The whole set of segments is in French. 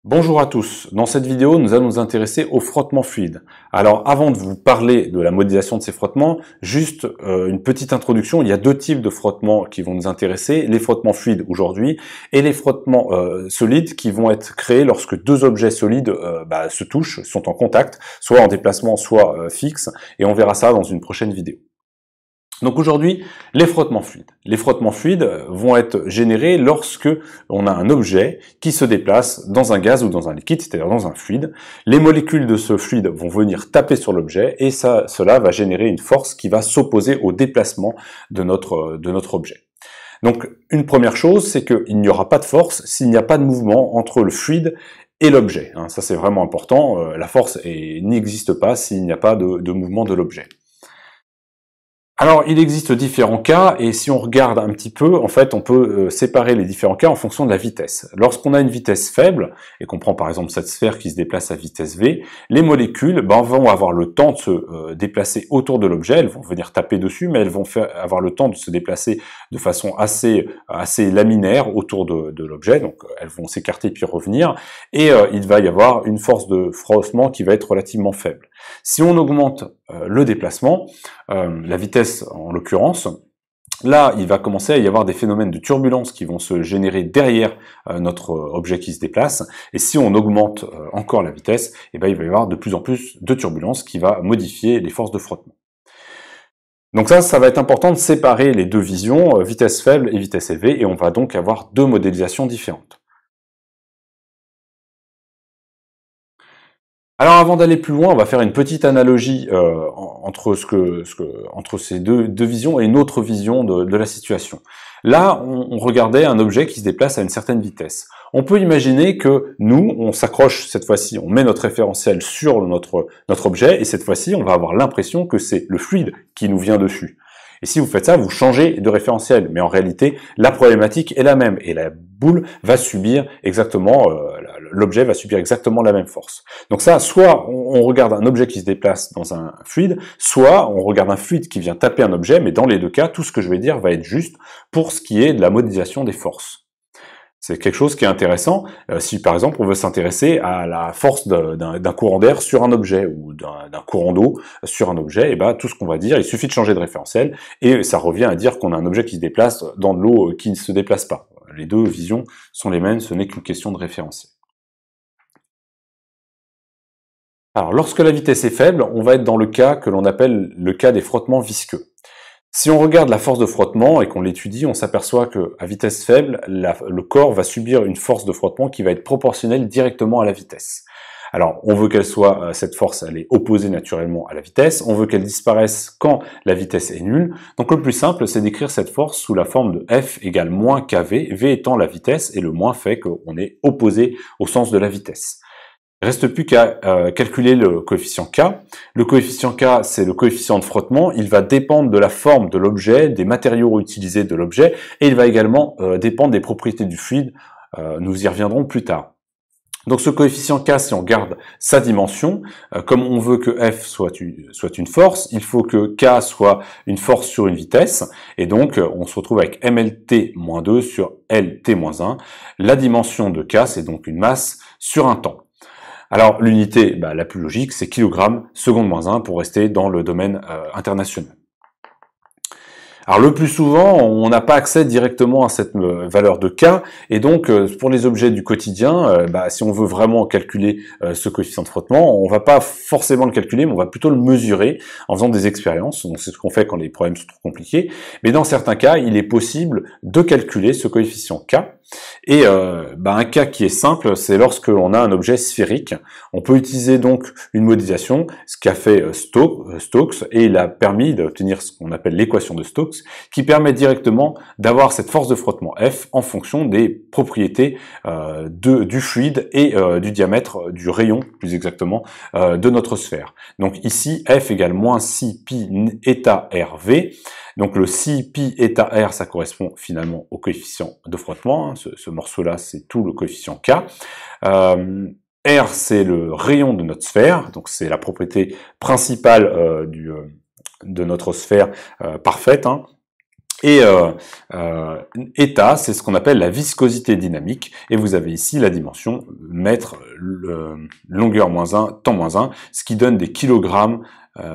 Bonjour à tous, dans cette vidéo nous allons nous intéresser au frottement fluide. Alors avant de vous parler de la modélisation de ces frottements, juste une petite introduction, il y a deux types de frottements qui vont nous intéresser, les frottements fluides aujourd'hui et les frottements solides qui vont être créés lorsque deux objets solides se touchent, sont en contact, soit en déplacement, soit fixe, et on verra ça dans une prochaine vidéo. Donc aujourd'hui, les frottements fluides. Les frottements fluides vont être générés lorsque on a un objet qui se déplace dans un gaz ou dans un liquide, c'est-à-dire dans un fluide. Les molécules de ce fluide vont venir taper sur l'objet et cela va générer une force qui va s'opposer au déplacement de notre objet. Donc une première chose, c'est qu'il n'y aura pas de force s'il n'y a pas de mouvement entre le fluide et l'objet. Ça c'est vraiment important, la force n'existe pas s'il n'y a pas de mouvement de l'objet. Alors, il existe différents cas, et si on regarde un petit peu, en fait, on peut séparer les différents cas en fonction de la vitesse. Lorsqu'on a une vitesse faible, et qu'on prend par exemple cette sphère qui se déplace à vitesse v, les molécules vont avoir le temps de se déplacer autour de l'objet, elles vont venir taper dessus, mais elles vont avoir le temps de se déplacer de façon assez laminaire autour de l'objet, donc elles vont s'écarter puis revenir, et il va y avoir une force de frottement qui va être relativement faible. Si on augmente le déplacement, la vitesse en l'occurrence, là il va commencer à y avoir des phénomènes de turbulence qui vont se générer derrière notre objet qui se déplace, et si on augmente encore la vitesse, il va y avoir de plus en plus de turbulence qui va modifier les forces de frottement. Donc ça va être important de séparer les deux visions, vitesse faible et vitesse élevée, et on va donc avoir deux modélisations différentes. Alors avant d'aller plus loin, on va faire une petite analogie entre ces deux visions et une autre vision de la situation. Là, on regardait un objet qui se déplace à une certaine vitesse. On peut imaginer que nous, on s'accroche cette fois-ci, on met notre référentiel sur notre objet, et cette fois-ci, on va avoir l'impression que c'est le fluide qui nous vient dessus. Et si vous faites ça, vous changez de référentiel, mais en réalité, la problématique est la même, et la boule va subir exactement, l'objet va subir exactement la même force. Donc ça, soit on regarde un objet qui se déplace dans un fluide, soit on regarde un fluide qui vient taper un objet, mais dans les deux cas, tout ce que je vais dire va être juste pour ce qui est de la modélisation des forces. C'est quelque chose qui est intéressant si par exemple on veut s'intéresser à la force d'un courant d'air sur un objet ou d'un courant d'eau sur un objet, et tout ce qu'on va dire, il suffit de changer de référentiel et ça revient à dire qu'on a un objet qui se déplace dans de l'eau qui ne se déplace pas. Les deux visions sont les mêmes, ce n'est qu'une question de référentiel. Alors lorsque la vitesse est faible, on va être dans le cas que l'on appelle le cas des frottements visqueux. Si on regarde la force de frottement et qu'on l'étudie, on s'aperçoit qu'à vitesse faible, le corps va subir une force de frottement qui va être proportionnelle directement à la vitesse. Alors, on veut qu'elle soit, cette force, elle est opposée naturellement à la vitesse, on veut qu'elle disparaisse quand la vitesse est nulle. Donc le plus simple, c'est d'écrire cette force sous la forme de F égale moins kV, V étant la vitesse, et le moins fait qu'on est opposé au sens de la vitesse. Il ne reste plus qu'à calculer le coefficient K. Le coefficient K, c'est le coefficient de frottement. Il va dépendre de la forme de l'objet, des matériaux utilisés de l'objet, et il va également dépendre des propriétés du fluide. Nous y reviendrons plus tard. Donc ce coefficient K, si on garde sa dimension, comme on veut que F soit une force, il faut que K soit une force sur une vitesse, et donc on se retrouve avec mLt-2 sur Lt-1. La dimension de K, c'est donc une masse sur un temps. Alors l'unité la plus logique, c'est kg seconde moins 1 pour rester dans le domaine international. Alors le plus souvent, on n'a pas accès directement à cette valeur de K, et donc pour les objets du quotidien, si on veut vraiment calculer ce coefficient de frottement, on va pas forcément le calculer, mais on va plutôt le mesurer en faisant des expériences. Donc c'est ce qu'on fait quand les problèmes sont trop compliqués. Mais dans certains cas, il est possible de calculer ce coefficient K. Et un cas qui est simple, c'est lorsque l'on a un objet sphérique. On peut utiliser donc une modélisation, ce qu'a fait Stokes, et il a permis d'obtenir ce qu'on appelle l'équation de Stokes, qui permet directement d'avoir cette force de frottement F en fonction des propriétés du fluide et du diamètre du rayon, plus exactement, de notre sphère. Donc ici, F égale moins 6 pi eta RV. Donc le 6 pi eta R, ça correspond finalement au coefficient de frottement. Ce morceau-là, c'est tout le coefficient K. R, c'est le rayon de notre sphère, donc c'est la propriété principale de notre sphère parfaite. Et eta, c'est ce qu'on appelle la viscosité dynamique, et vous avez ici la dimension mètre, longueur moins 1, temps moins 1, ce qui donne des kilogrammes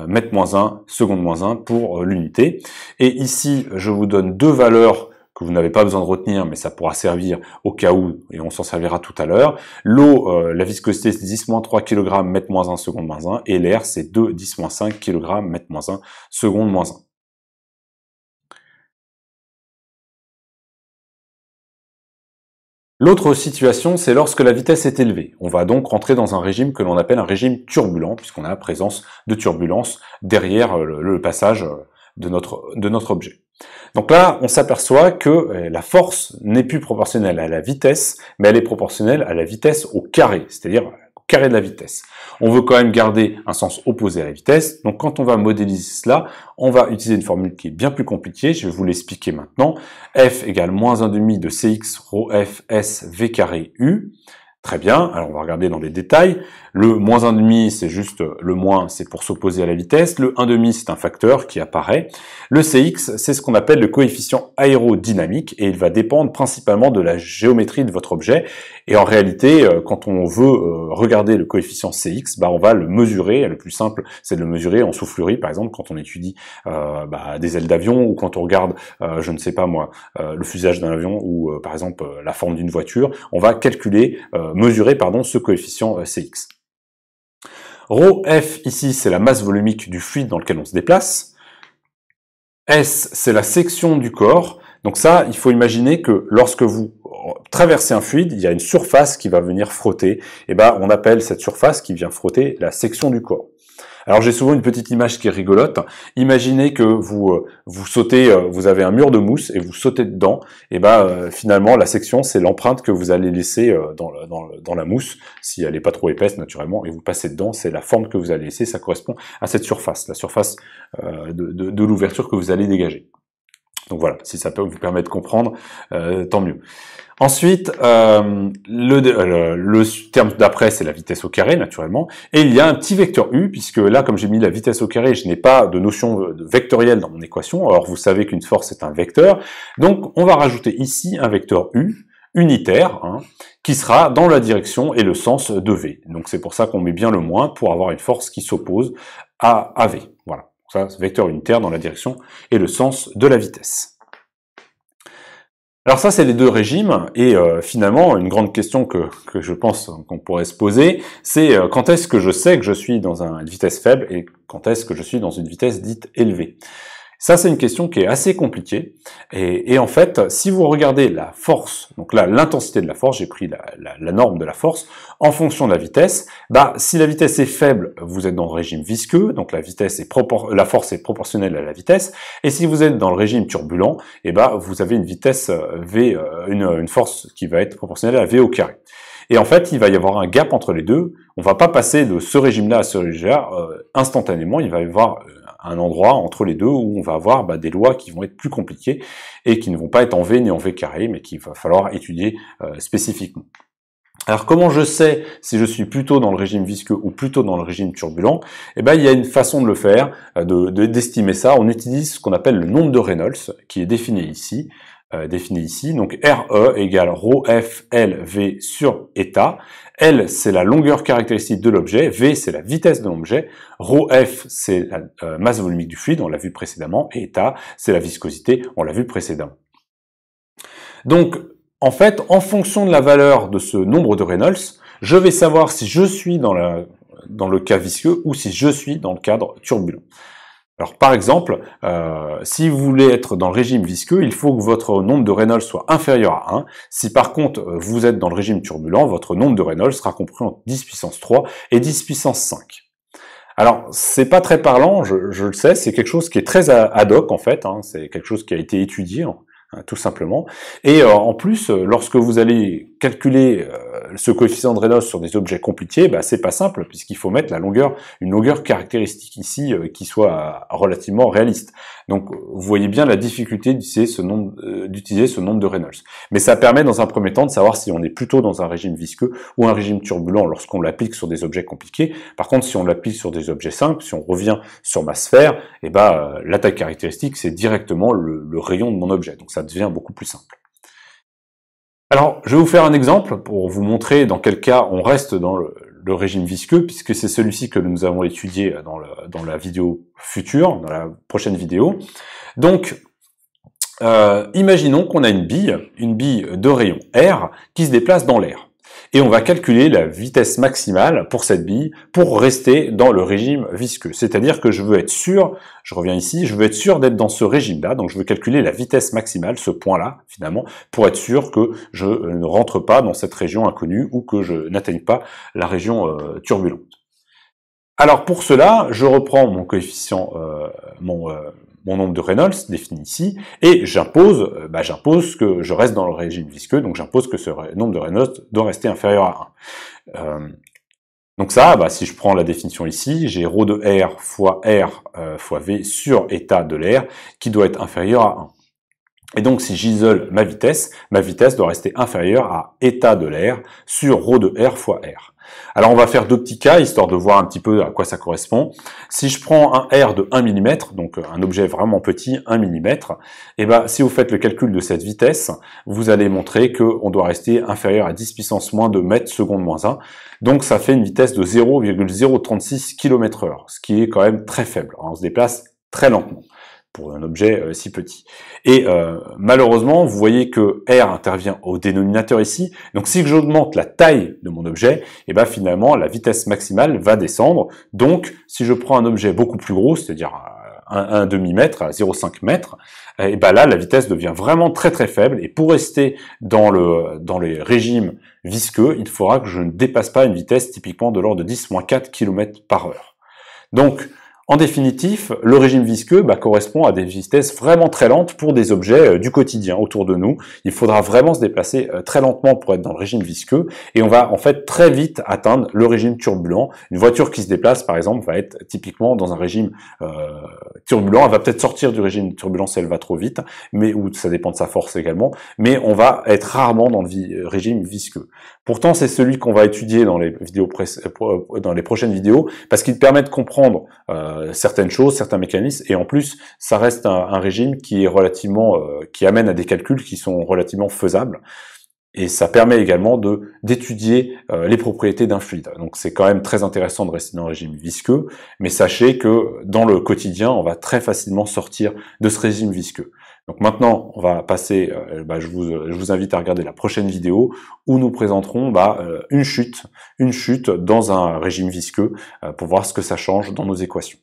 mètre moins 1, seconde moins 1 pour l'unité. Et ici, je vous donne deux valeurs que vous n'avez pas besoin de retenir, mais ça pourra servir au cas où, et on s'en servira tout à l'heure. L'eau, la viscosité, c'est 10-3 kg mètre moins 1, seconde moins 1, et l'air, c'est 2-10-5 kg mètre moins 1, seconde moins 1. L'autre situation, c'est lorsque la vitesse est élevée. On va donc rentrer dans un régime que l'on appelle un régime turbulent, puisqu'on a la présence de turbulence derrière le passage de notre objet. Donc là, on s'aperçoit que la force n'est plus proportionnelle à la vitesse, mais elle est proportionnelle à la vitesse au carré, c'est-à-dire au carré de la vitesse. On veut quand même garder un sens opposé à la vitesse, donc quand on va modéliser cela, on va utiliser une formule qui est bien plus compliquée, je vais vous l'expliquer maintenant. F égale moins 1,5 de Cx rho f s v carré u. Très bien, alors on va regarder dans les détails. Le moins 1,5, c'est juste le moins, c'est pour s'opposer à la vitesse. Le 1,5, c'est un facteur qui apparaît. Le Cx, c'est ce qu'on appelle le coefficient aérodynamique et il va dépendre principalement de la géométrie de votre objet. Et en réalité, quand on veut regarder le coefficient Cx, on va le mesurer. Le plus simple, c'est de le mesurer en soufflerie, par exemple, quand on étudie des ailes d'avion ou quand on regarde, je ne sais pas moi, le fuselage d'un avion ou par exemple la forme d'une voiture. On va calculer mesurer ce coefficient Cx. Rho f ici c'est la masse volumique du fluide dans lequel on se déplace. S c'est la section du corps. Donc ça, il faut imaginer que lorsque vous traversez un fluide, il y a une surface qui va venir frotter. Et on appelle cette surface qui vient frotter la section du corps. Alors j'ai souvent une petite image qui est rigolote. Imaginez que vous sautez, vous avez un mur de mousse et vous sautez dedans. Et finalement la section c'est l'empreinte que vous allez laisser dans la mousse, si elle n'est pas trop épaisse naturellement, et vous passez dedans, c'est la forme que vous allez laisser, ça correspond à cette surface, la surface de l'ouverture que vous allez dégager. Donc voilà, si ça peut vous permettre de comprendre, tant mieux. Ensuite, le terme d'après, c'est la vitesse au carré, naturellement. Et il y a un petit vecteur u, puisque là, comme j'ai mis la vitesse au carré, je n'ai pas de notion vectorielle dans mon équation. Alors, vous savez qu'une force est un vecteur. Donc, on va rajouter ici un vecteur u, unitaire, qui sera dans la direction et le sens de v. Donc, c'est pour ça qu'on met bien le moins, pour avoir une force qui s'oppose à v. Voilà. Ça, c'est vecteur unitaire dans la direction et le sens de la vitesse. Alors ça, c'est les deux régimes, et finalement, une grande question que je pense qu'on pourrait se poser, c'est quand est-ce que je sais que je suis dans une vitesse faible, et quand est-ce que je suis dans une vitesse dite élevée. Ça, c'est une question qui est assez compliquée, et en fait, si vous regardez la force, donc là, l'intensité de la force, j'ai pris la norme de la force, en fonction de la vitesse, si la vitesse est faible, vous êtes dans le régime visqueux, donc la force est proportionnelle à la vitesse, et si vous êtes dans le régime turbulent, vous avez une vitesse V, une force qui va être proportionnelle à V au carré. Et en fait, il va y avoir un gap entre les deux. On va pas passer de ce régime-là à ce régime-là instantanément. Il va y avoir un endroit entre les deux où on va avoir des lois qui vont être plus compliquées et qui ne vont pas être en V ni en V carré, mais qu'il va falloir étudier spécifiquement. Alors comment je sais si je suis plutôt dans le régime visqueux ou plutôt dans le régime turbulent? Il y a une façon de le faire, d'estimer ça. On utilise ce qu'on appelle le nombre de Reynolds, qui est défini ici. Donc RE égale rho f L V sur eta. L, c'est la longueur caractéristique de l'objet. V, c'est la vitesse de l'objet. Rho f, c'est la masse volumique du fluide, on l'a vu précédemment. Et eta, c'est la viscosité, on l'a vu précédemment. Donc, en fait, en fonction de la valeur de ce nombre de Reynolds, je vais savoir si je suis dans le cas visqueux ou si je suis dans le cadre turbulent. Alors par exemple, si vous voulez être dans le régime visqueux, il faut que votre nombre de Reynolds soit inférieur à 1. Si par contre vous êtes dans le régime turbulent, votre nombre de Reynolds sera compris entre 10 puissance 3 et 10 puissance 5. Alors c'est pas très parlant, je le sais, c'est quelque chose qui est très ad hoc en fait, c'est quelque chose qui a été étudié tout simplement. Et en plus, lorsque vous allez calculer ce coefficient de Reynolds sur des objets compliqués, c'est pas simple puisqu'il faut mettre une longueur caractéristique ici qui soit relativement réaliste. Donc vous voyez bien la difficulté d'utiliser ce nombre de Reynolds. Mais ça permet dans un premier temps de savoir si on est plutôt dans un régime visqueux ou un régime turbulent lorsqu'on l'applique sur des objets compliqués. Par contre, si on l'applique sur des objets simples, si on revient sur ma sphère, la taille caractéristique c'est directement le rayon de mon objet. Donc ça devient beaucoup plus simple. Alors, je vais vous faire un exemple pour vous montrer dans quel cas on reste dans le régime visqueux, puisque c'est celui-ci que nous avons étudié dans la vidéo future, dans la prochaine vidéo. Donc, imaginons qu'on a une bille de rayon R qui se déplace dans l'air. Et on va calculer la vitesse maximale pour cette bille pour rester dans le régime visqueux. C'est-à-dire que je veux être sûr, je reviens ici, je veux être sûr d'être dans ce régime-là, donc je veux calculer la vitesse maximale, ce point-là, finalement, pour être sûr que je ne rentre pas dans cette région inconnue ou que je n'atteigne pas la région turbulente. Alors pour cela, je reprends mon coefficient, mon nombre de Reynolds défini ici, et j'impose que je reste dans le régime visqueux, donc j'impose que ce nombre de Reynolds doit rester inférieur à 1. Donc ça, si je prends la définition ici, j'ai ρ de R fois V sur état de l'air qui doit être inférieur à 1. Et donc si j'isole ma vitesse doit rester inférieure à état de l'air sur ρ de R fois R. Alors on va faire deux petits cas, histoire de voir un petit peu à quoi ça correspond. Si je prends un R de 1 mm, donc un objet vraiment petit, 1 mm, et si vous faites le calcul de cette vitesse, vous allez montrer qu'on doit rester inférieur à 10 puissance moins 2 mètres seconde moins 1. Donc ça fait une vitesse de 0,036 km/h, ce qui est quand même très faible. On se déplace très lentement pour un objet si petit. Et malheureusement, vous voyez que R intervient au dénominateur ici, donc si j'augmente la taille de mon objet, finalement la vitesse maximale va descendre, donc si je prends un objet beaucoup plus gros, c'est-à-dire un demi-mètre, à 0,5 mètres, là la vitesse devient vraiment très très faible, et pour rester dans les régimes visqueux, il faudra que je ne dépasse pas une vitesse typiquement de l'ordre de 10-4 km/h. Donc, en définitif, le régime visqueux correspond à des vitesses vraiment très lentes pour des objets du quotidien autour de nous. Il faudra vraiment se déplacer très lentement pour être dans le régime visqueux et on va en fait très vite atteindre le régime turbulent. Une voiture qui se déplace par exemple va être typiquement dans un régime turbulent. Elle va peut-être sortir du régime turbulent si elle va trop vite, ou ça dépend de sa force également, mais on va être rarement dans le régime visqueux. Pourtant, c'est celui qu'on va étudier dans les prochaines vidéos parce qu'il permet de comprendre certaines choses, certains mécanismes, et en plus, ça reste un régime qui est qui amène à des calculs qui sont relativement faisables, et ça permet également d'étudier les propriétés d'un fluide. Donc c'est quand même très intéressant de rester dans le régime visqueux, mais sachez que dans le quotidien, on va très facilement sortir de ce régime visqueux. Donc maintenant, on va passer, je vous invite à regarder la prochaine vidéo où nous présenterons une chute dans un régime visqueux pour voir ce que ça change dans nos équations.